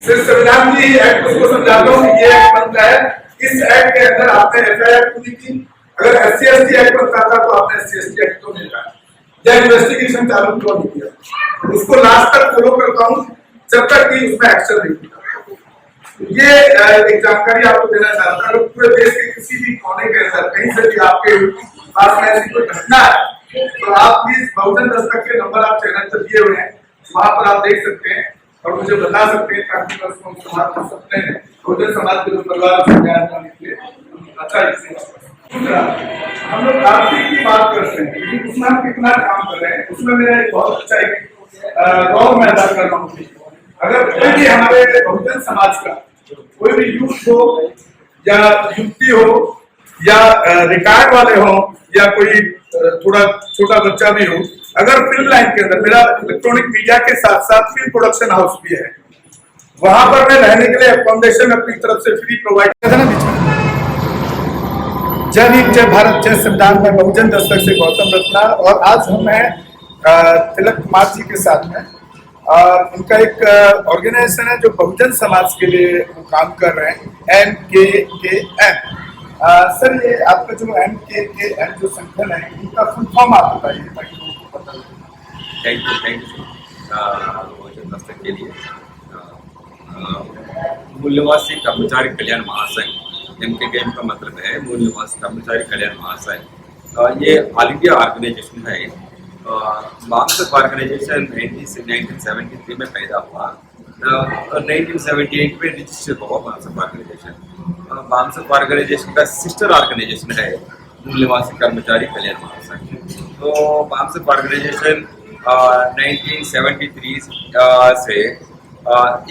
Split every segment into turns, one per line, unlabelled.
सिर्फ संविधान की एक्ट उसको समझाता हूँ कि ये एक्ट बनता है, इस एक्ट के अंदर आपने एफआईआर पूरी की, अगर SC/ST एक्ट बनता था तो आपने SC/ST एक्ट तो नहीं लाया या इन्वेस्टिगेशन चालू क्यों नहीं किया, उसको लास्ट तक फॉलो करता हूँ जब तक कि उसमें एक्शन नहीं होता। ये एक जानकारी आपको देना चाहता हूँ, पूरे देश के किसी भी कोने के अंदर कहीं से भी आपके पास में ऐसी कोई घटना है तो आप प्लीज बहुजन दस्तक के नंबर आप चैनल पर दिए हुए हैं, वहां पर आप देख सकते हैं और मुझे बता सकते हैं ताकि मैं उसको समाज कर सकते हैं बहुजन समाज के जो परिवार से न्याय पाने के लिए अच्छा। दूसरा, हम लोग आर्थिक की बात करते हैं कि उसमें हम कितना काम कर रहे हैं, उसमें मेरा एक बहुत अच्छा एक रोल मैं अदा कर रहा हूँ। अगर कोई भी हमारे बहुजन समाज का कोई भी यूथ हो या युवती हो या रिटायर्ड वाले हो या कोई थोड़ा छोटा बच्चा भी हो, अगर फिल्म लाइन के अंदर मेरा इलेक्ट्रॉनिक मीडिया के साथ साथ फिल्म प्रोडक्शन हाउस भी है, वहां पर मैं रहने के लिए अकोमोडेशन अपनी तरफ से फ्री प्रोवाइड कर देना। जय हिंद, जय भारत, जय संविधान में बहुजन दस्तक से गौतम रत्ना। और आज हम हैं तिलक कुमार जी के साथ में, उनका एक ऑर्गेनाइजेशन है जो बहुजन समाज के लिए वो काम कर रहे हैं, MKKM। सर, ये आपका जो MKKM जो संगठन है, उनका फुल फॉर्म आप बताइए ताकि लोगों को पता लगे।
थैंक यू बहुजन दस्तक के लिए। मूल निवासी कर्मचारी कल्याण महासंघ, MKKM का मतलब है मूल निवासी कर्मचारी कल्याण महासंघ। ये ऑल इंडिया ऑर्गेनाइजेशन है। मार्क्सवादी ऑर्गेनाइजेशन 1973 में पैदा हुआ, 1978 में रजिस्टर हुआ मार्क्सवादी ऑर्गेनाइजेशन। मार्क्सवादी ऑर्गेनाइजेशन का सिस्टर ऑर्गेनाइजेशन है मूल निवासी कर्मचारी कल्याण महासंघ। तो मार्क्सवादी ऑर्गेनाइजेशन 1973 से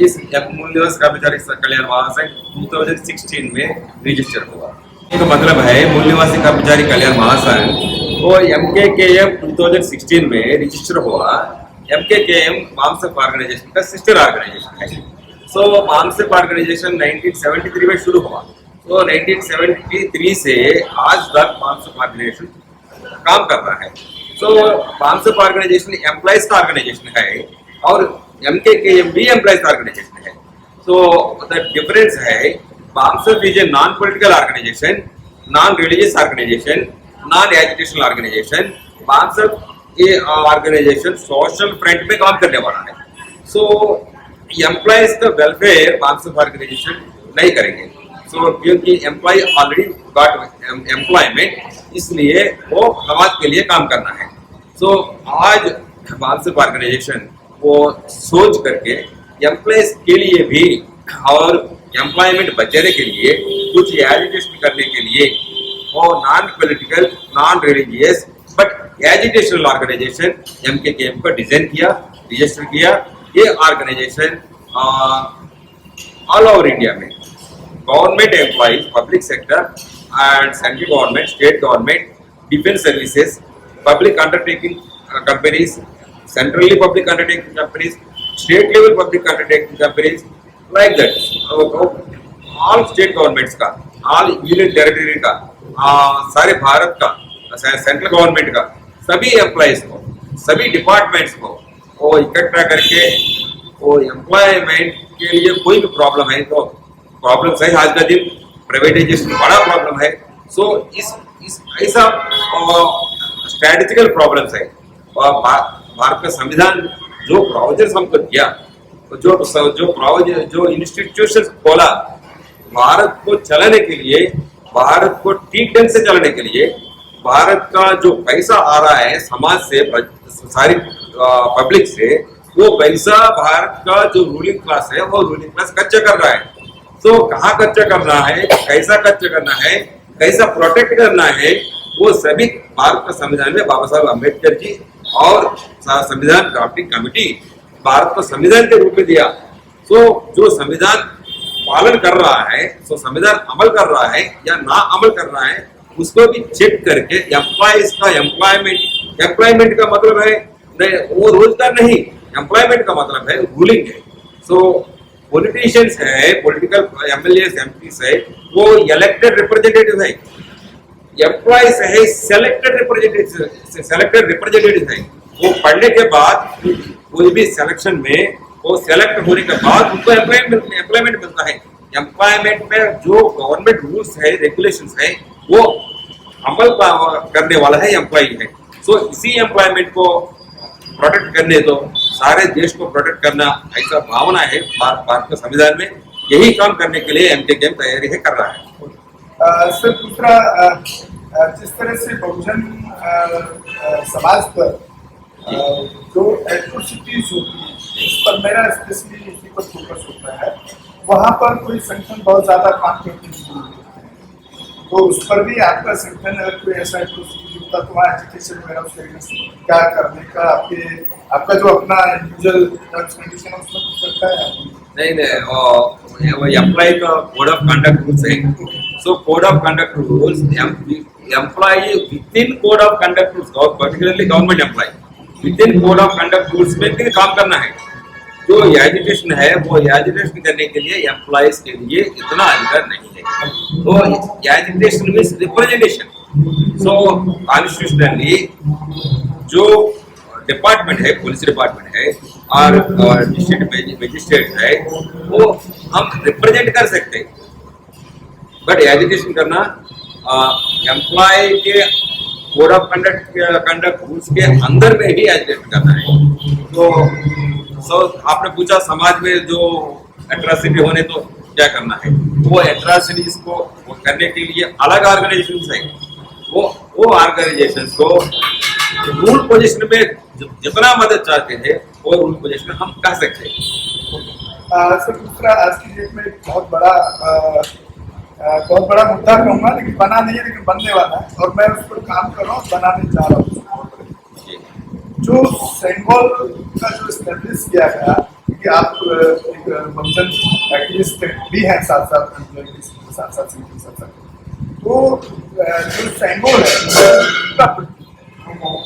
इस मूल निवासी कर्मचारी कल्याण महासंघ 2016 में रजिस्टर हुआ। इसका मतलब है मूल निवासी कर्मचारी कल्याण महासंघ वो MKKM 2016 में रजिस्टर हुआ। MKKM मार्क्सवादी ऑर्गेनाइजेशन का सिस्टर ऑर्गेनाइजेशन है। सो मार्क्सवादी ऑर्गेनाइजेशन 1973 में शुरू हुआ, तो 1973 से आज तक मार्क्सवादी ऑर्गेनाइजेशन काम कर रहा है। सो मार्क्सवादी ऑर्गेनाइजेशन एम्प्लॉइज का ऑर्गेनाइजेशन है और MKKM भी एम्प्लॉइज ऑर्गेनाइजेशन है। सो द डिफरेंस है, मार्क्सवादी is a non political organisation, non religious organisation, non educational organisation. मार्क्सवादी ये ऑर्गेनाइजेशन सोशल फ्रंट में काम करने वाला है। सो एम्प्लॉइज का वेलफेयर मार्क्सवादी ऑर्गेनाइजेशन नहीं करेंगे। सो क्योंकि एम्प्लॉय ऑलरेडी गॉट एम्प्लॉयमेंट, इसलिए वो समाज के लिए काम करना है। सो आज मार्क्सवादी ऑर्गेनाइजेशन वो सोच करके एम्प्लॉयज के लिए भी और एम्प्लॉयमेंट बचाने के लिए कुछ एजुकेशन करने के लिए वो non political, non religious but educational organisation MKKM का डिजाइन किया, रजिस्टर किया। ये ऑर्गेनाइजेशन ऑल ओवर इंडिया में government employees, public sector and central government, state government, defence services, public undertaking companies, centrally public undertaking companies, state level public undertaking companies, like that all state governments का, all union territory का, सारे भारत का, central government का, सभी employees को, सभी departments को वो इकट्ठा करके वो एम्प्लॉयमेंट के लिए कोई भी प्रॉब्लम है तो प्रॉब्लम है। आज का दिन प्राइवेटाइजेशन बड़ा प्रॉब्लम है। सो इस ऐसा स्ट्रेटेजिकल प्रॉब्लम्स है। भारत का संविधान जो प्रोविजन हमको दिया, जो इंस्टीट्यूशन खोला भारत को चलाने के लिए, भारत को ठीक ढंग से चलाने के लिए, भारत का जो पैसा आ रहा है समाज से, सारी पब्लिक से, वो पैसा भारत का जो रूलिंग क्लास है वो रूलिंग क्लास खर्चा कर रहा है। तो कहाँ खर्चा करना है, कैसा खर्चा करना है, कैसा प्रोटेक्ट करना है, वो सभी भारत का संविधान में बाबा साहब अम्बेडकर जी और संविधान ड्राफ्टिंग कमेटी भारत को संविधान के रूप में दिया। तो जो संविधान पालन कर रहा है, तो संविधान अमल कर रहा है या ना अमल कर रहा है, उसको भी चेक करके एम्प्लॉइज का एम्प्लॉयमेंट का मतलब है वो रोजगार नहीं, एम्प्लॉयमेंट का मतलब है रूलिंग है। सो पॉलिटिशियंस है, पॉलिटिकल MLAs MPs है, वो इलेक्टेड रिप्रेजेंटेटिव है। एम्प्लॉइज है सेलेक्टेड रिप्रेजेंटेटिव है। वो पढ़ने के बाद कोई भी सिलेक्शन में वो सेलेक्ट होने के बाद उनको एम्प्लॉयमेंट मिलता है। एम्प्लॉयमेंट में जो गवर्नमेंट रूल्स है, रेगुलेशंस है, वो अमल करने वाला है एम्प्लॉय है। सो इसी एम्प्लॉयमेंट को प्रोटेक्ट करने दो, सारे देश को प्रोटेक्ट करना ऐसा भावना है भारत के संविधान में। यही काम करने के लिए एमकेकेएम तैयारी है कर रहा है।
सर दूसरा, जिस तरह से बहुजन समाज पर जो एट्रोसिटीज होती है, इस पर मेरा स्पेशली इसी पर फोकस होता है। वहाँ पर कोई संगठन बहुत ज्यादा काम करते हैं, तो उस पर भी आपका संगठन अगर कोई ऐसा एट्रोसिटी होता तो वहाँ एजुकेशन वगैरह उसके क्या करने का आपका जो अपना इंडिविजुअल टर्म्स कंडीशन है उसमें कुछ रखा है?
नहीं, वो एम्प्लॉय का कोड ऑफ कंडक्ट रूल्स है। So code of conduct rules, employ within code of conduct rules, particularly government employ within code of conduct rules में भी काम करना है। जो एजुकेशन है वो एजुकेशन करने के लिए एम्प्लॉयज के लिए इतना अधिकार नहीं है। तो एजुकेशन मीन्स रिप्रेजेंटेशन। सो कॉन्स्टिट्यूशनली जो डिपार्टमेंट है, पुलिस डिपार्टमेंट है और डिस्ट्रिक्ट मजिस्ट्रेट है, वो हम रिप्रेजेंट कर सकते हैं। बट एजुकेशन करना एम्प्लॉय के कोड ऑफ कंडक्ट रूल्स के अंदर में ही एजुकेशन करना है। तो आपने पूछा समाज में जो एट्रॉसिटी होने तो क्या करना है, वो एट्रॉसिटीज को करने के लिए अलग ऑर्गेनाइजेशंस है। वो ऑर्गेनाइजेशंस को रूल पोजीशन में जितना मदद चाहते हैं वो रूल पोजीशन हम कह सकते हैं।
सर दूसरा, आज की डेट में एक बहुत बड़ा मुद्दा कहूँगा, लेकिन बना नहीं है, लेकिन बनने वाला है और मैं उस पर काम कर रहा हूँ, बनाने जा रहा हूँ। जो सेंगोल का जो एस्टेब्लिश किया गया कि आप एक बहुजन एक्टिविस्ट भी हैं साथ साथ, तो जो सेंगोल है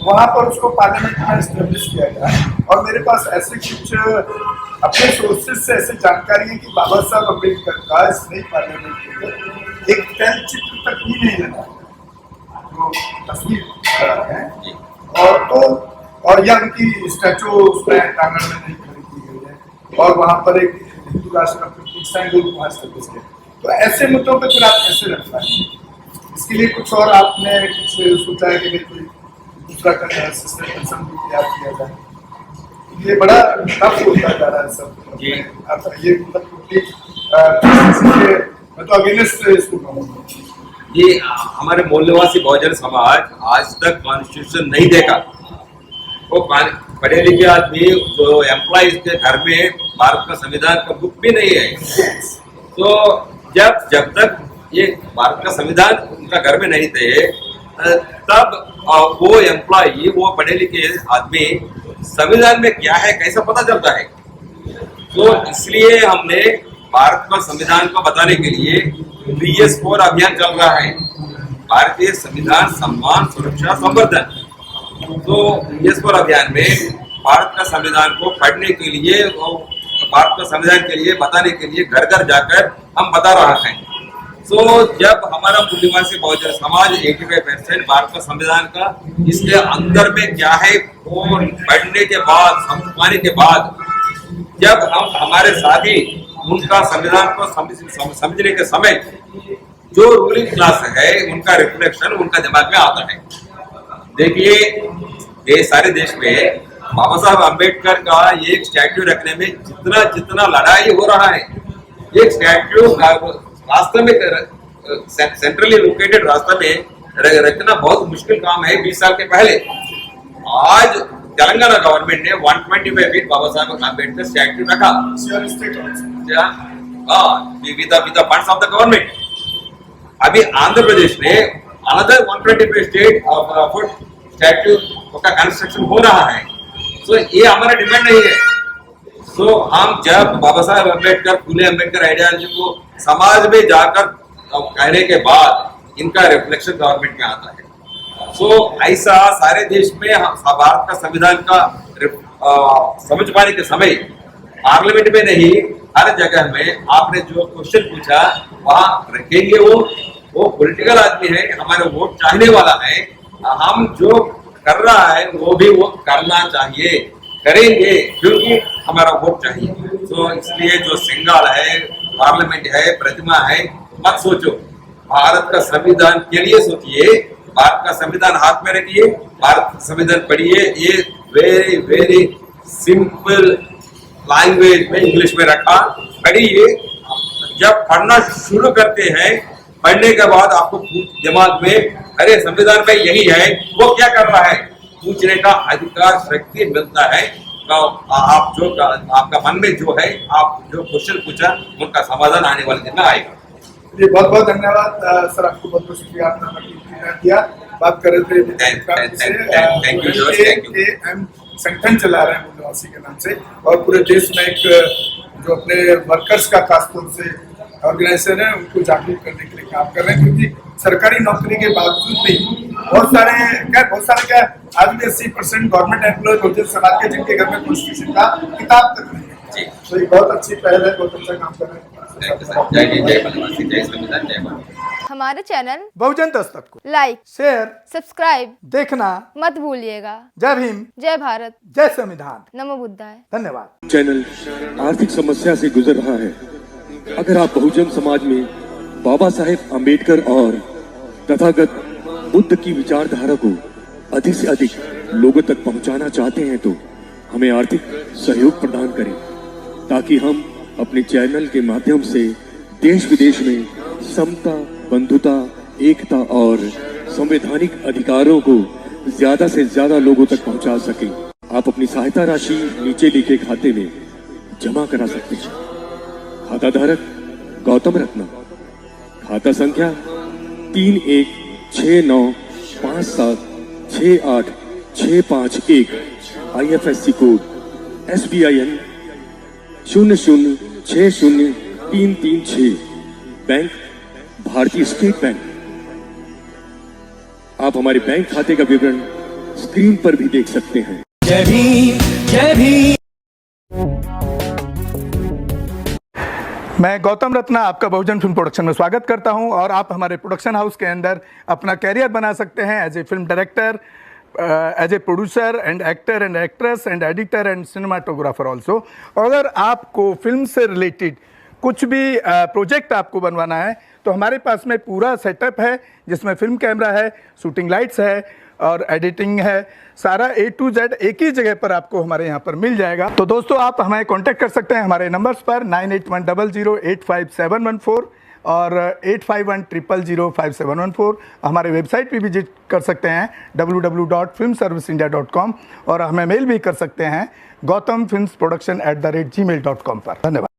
वहाँ पर उसको पार्लियामेंट में एस्टेब्लिश किया गया। और मेरे पास ऐसे कुछ अपने सोर्सेज से ऐसे जानकारी है कि बाबा साहब अम्बेडकर का इस नई पार्लियामेंट के अंदर एक तैल चित्र तक भी नहीं लगा, जो तस्वीर है और या उनकी स्टैचू उसमें प्रांगण में नहीं खड़ी की गई है, और वहाँ पर एक हिंदू राष्ट्र का प्रतीक सिंबल वहाँ एस्टेब्लिश किया। तो ऐसे मुद्दों पर फिर आप कैसे रख पाएंगे? इसके लिए कुछ और आपने कुछ सोचा है कि कोई दूसरा सिस्टम तैयार किया जाए? ये बड़ा टफ होता जा रहा है सब।
जी
आप ये मतलब मैं तो अगेंस्ट इसको कहूँगा।
ये हमारे मूल्यवासी बहुजन समाज आज तक कॉन्स्टिट्यूशन नहीं देखा। वो पढ़े लिखे आदमी जो एम्प्लॉयज के घर में भारत का संविधान का बुक भी नहीं है। तो जब तक ये भारत का संविधान उनका घर में नहीं थे, तब वो एम्प्लॉय, वो पढ़े लिखे आदमी संविधान में क्या है कैसा पता चलता है। तो इसलिए हमने भारत का संविधान को बताने के लिए BS4 अभियान चल रहा है, भारतीय संविधान सम्मान सुरक्षा संवर्धन। तो BS4 अभियान में भारत का संविधान को पढ़ने के लिए, भारत का संविधान के लिए बताने के लिए घर घर जाकर हम बता रहे हैं। तो जब हमारा मूल्यवासी बहुजन समाज 85% भारत का संविधान का इसके अंदर में क्या है वो पढ़ने के बाद, समझने के बाद, जब हम हमारे साथी उनका संविधान को समझने के समय जो रूलिंग क्लास है उनका रिफ्लेक्शन उनका दिमाग में आता है। देखिए सारे देश में बाबा साहब अम्बेडकर का एक स्टैट्यू रखने में जितना लड़ाई हो रहा है, एक स्टैट्यू रास्ते में सेंट्रली लोकेटेड रास्ते में रखना बहुत मुश्किल काम है 20 साल के पहले। आज तेलंगाना गवर्नमेंट ने 125 फीट बाबा साहब अम्बेडकर स्टैट्यू रखा with the funds of the government. अभी आंध्र प्रदेश ने अनदर 125 फुट स्टैट्यू का कंस्ट्रक्शन हो रहा है। तो ये हमारा डिमांड नहीं है। तो हम जब बाबा साहब अम्बेडकर, फूले अम्बेडकर आइडियोलॉजी को समाज में जाकर कहने के बाद इनका रिफ्लेक्शन गवर्नमेंट में आता है। तो ऐसा सारे देश में भारत का संविधान का समझ पाने के समय पार्लियामेंट में नहीं, हर जगह में आपने जो क्वेश्चन पूछा वहाँ रखेंगे। वो पॉलिटिकल आदमी है, हमारे वोट चाहने वाला है, हम जो कर रहा है वो भी वो करना चाहिए। करेंगे क्योंकि हमारा वोट चाहिए। तो इसलिए जो सिंगाल है, पार्लियामेंट है, प्रतिमा है, मत सोचो, भारत का संविधान के लिए सोचिए। भारत का संविधान हाथ में रखिए, भारत का संविधान पढ़िए। ये वेरी वेरी सिंपल लैंग्वेज में इंग्लिश में रखा, पढ़िए। जब पढ़ना शुरू करते हैं, पढ़ने के बाद आपको दिमाग में अरे संविधान में यही है, वो क्या कर रहा है, पूछने का अधिकार शक्ति मिलता है। तो आप जो आपका मन में जो है, आप जो क्वेश्चन पूछा उनका समाधान आने वाले दिन में आएगा।
जी बहुत बहुत धन्यवाद सर, आपको बहुत बहुत शुक्रिया, आपने हमें इंतजार किया। बात कर रहे थे
थैंक यू।
हम संगठन चला रहे हैं मूल्यवासी के नाम से, और पूरे देश में एक जो अपने वर्कर्स का खासतौर से ऑर्गेनाइजेशन है उनको जागरूक करने के लिए काम कर रहे हैं। क्योंकि सरकारी नौकरी के बावजूद भी बहुत सारे क्या आज भी 80% गवर्नमेंट एम्प्लॉय बहुजन समाज के जिनके घर में कॉन्स्टिट्यूशन का किताब तक नहीं है। तो ये बहुत अच्छी पहल है, बहुत अच्छा काम कर रहे हैं।
हमारे चैनल
बहुजन दस्तक को
लाइक,
शेयर,
सब्सक्राइब
देखना
मत भूलिएगा।
जय भीम,
जय भारत,
जय संविधान,
नमो बुद्धाय।
धन्यवाद।
चैनल आर्थिक समस्या से गुजर रहा है। अगर आप बहुजन समाज में बाबा साहेब अम्बेडकर और तथागत बुद्ध की विचारधारा को अधिक से अधिक लोगों तक पहुंचाना चाहते हैं तो हमें आर्थिक सहयोग प्रदान करें, ताकि हम अपने चैनल के माध्यम से देश विदेश में समता, बंधुता, एकता और संवैधानिक अधिकारों को ज्यादा से ज्यादा लोगों तक पहुंचा सकें। आप अपनी सहायता राशि नीचे लिखे खाते में जमा करा सकते हैं। खाता धारक गौतम रत्ना, खाता संख्या 3169576865 IFSC कोड SBIN 0060336, बैंक भारतीय स्टेट बैंक। आप हमारे बैंक खाते का विवरण स्क्रीन पर भी देख सकते हैं।
जय भीम, जय भीम।
मैं गौतम रत्ना आपका बहुजन फिल्म प्रोडक्शन में स्वागत करता हूं, और आप हमारे प्रोडक्शन हाउस के अंदर अपना कैरियर बना सकते हैं as a film director, as a producer and actor and actress and editor and cinematographer also. अगर आपको फिल्म से रिलेटेड कुछ भी प्रोजेक्ट आपको बनवाना है तो हमारे पास में पूरा सेटअप है, जिसमें फिल्म कैमरा है, शूटिंग लाइट्स है और एडिटिंग है। सारा A to Z एक ही जगह पर आपको हमारे यहाँ पर मिल जाएगा। तो दोस्तों आप हमें कांटेक्ट कर सकते हैं हमारे नंबर्स पर 9810085714 और 8510005714। हमारे वेबसाइट पे विजिट कर सकते हैं www.filmserviceindia.com, और हमें मेल भी कर सकते हैं gautamfilmsproduction@gmail.com पर। धन्यवाद।